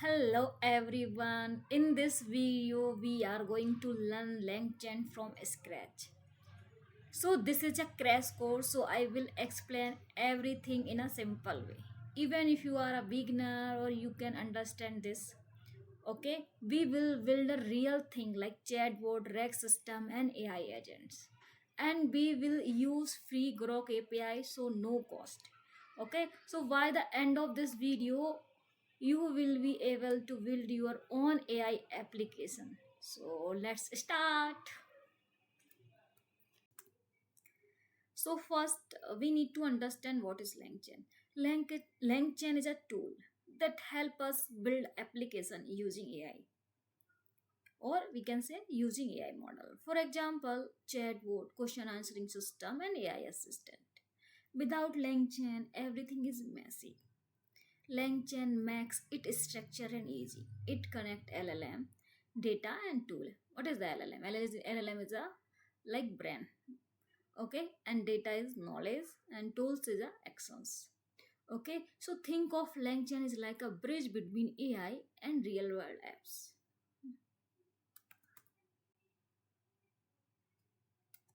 Hello everyone. In this video we are going to learn LangChain from scratch. So this is a crash course, so I will explain everything in a simple way. Even if you are a beginner or you can understand this. Okay, we will build a real thing like chatbot, RAG system and AI agents. And we will use free groq API, so no cost. Okay, so by the end of this video you will be able to build your own AI application. So let's start. So first we need to understand what is LangChain. LangChain is a tool that help us build application using AI, or we can say using AI model. For example, chatbot, question answering system and AI assistant. Without LangChain, everything is messy. LangChain makes it structure and easy. It connect LLM, data and tool. What is the LLM? LLM is a like brain. Okay, and data is knowledge and tools is a actions. Okay, so think of LangChain is like a bridge between AI and real world apps.